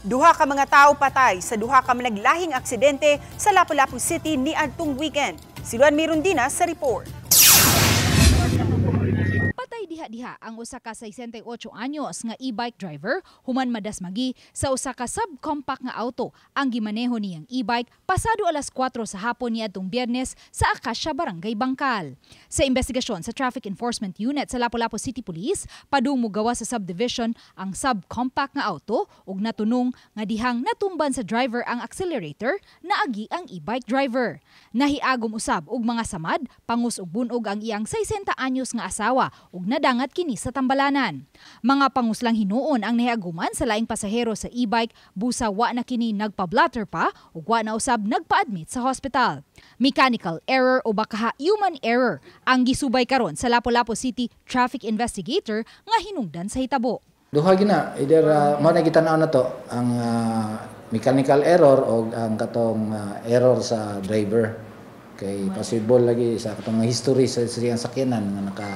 Duha ka mga tao patay sa duha ka naglahing aksidente sa Lapu-Lapu City niadtong weekend. Si Luan Mirundina sa report. Patay diha-diha ang usa ka 68 anyos nga e-bike driver human madasmagi sa usa ka subcompact nga auto ang gimaneho niyang e-bike pasado alas 4 sa hapon niadtong Biyernes sa Acacia, Barangay Bangkal. Sa investigasyon sa Traffic Enforcement Unit sa Lapu-Lapu City Police, padung mogawa sa subdivision ang subcompact nga auto ug natunong nga dihang natumban sa driver ang accelerator naagi ang e-bike driver. Nahiagom usab og mga samad, pangus ug bunog ang iyang 60 anyos nga asawa ug nadangat kini sa tambalanan. Mga panguslang hinuon ang nahiaguman sa laing pasahero sa e-bike, busa wa na kini nagpa-blatter pa ug wa na usab nagpa-admit sa hospital. Mechanical error o baka human error ang gisubay karon sa Lapu-Lapu City Traffic Investigator nga hinungdan sa hitabo. Duha gina, either mo na gitan-aw na to ang mechanical error o ang katong error sa driver. Kay possible lagi sa katong history sa siyang sakyanan nga naka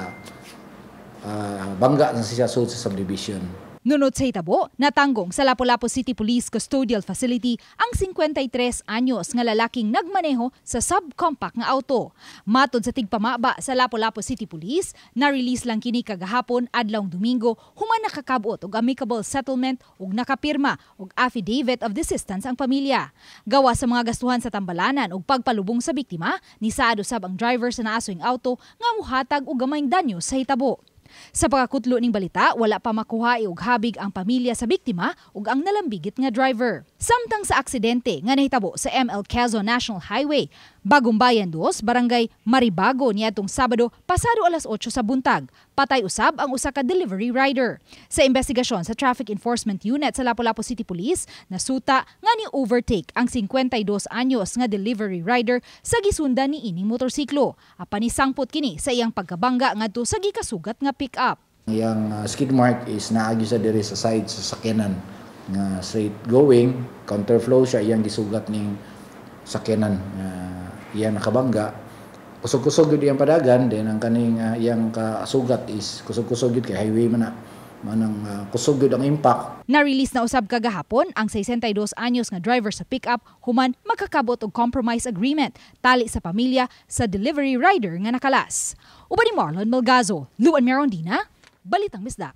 bangga na siya sa subdivision. Nunod sa hitabo, natanggong sa Lapu-Lapu City Police Custodial Facility ang 53 anyos nga lalaking nagmaneho sa subcompact nga auto. Matod sa tigpamaba sa Lapu-Lapu City Police, na-release lang kini kagahapon adlawng Domingo human nakakabot og amicable settlement ug nakapirma og affidavit of desistance ang pamilya. Gawa sa mga gastuhan sa tambalanan ug pagpalubong sa biktima, nisaad usab ang driver sa naasoing auto nga muhatag og gamayng danyo sa hitabo. Sa pagkakutlo ning balita, wala pa makuha og habig ang pamilya sa biktima ug ang nalambigit nga driver. Samtang sa aksidente nga nahitabo sa ML Quezon National Highway, Bagumbayan 2, Barangay Maribago niadtong Sabado pasado alas 8 sa buntag, patay usab ang usa ka delivery rider. Sa investigasyon sa Traffic Enforcement Unit sa Lapu-Lapu City Police, nasuta nga ni-overtake ang 52 anyos nga delivery rider sa gisundan ni ining motorsiklo. Apan nisangpot kini sa iyang pagkabangga ngadto sa gikasugat nga pick-up. Yang skid mark is naagi sa diri sa side sa sakyanan nga straight going, counterflow siya iyang gisugat ning sakyanan. Iyang nakabangga. Kusog-kusog yun iyang padagan, then ang kaning iyang kasugat is kusog-kusog yun kay highway man na. Manang kusog yun ang impact. Na-release na usab kagahapon ang 62 anyos nga driver sa pick-up human makakabot og compromise agreement tali sa pamilya sa delivery rider nga nakalas. Uban ni Marlon Melgazo, Luan Mirundina, Balitang Misda.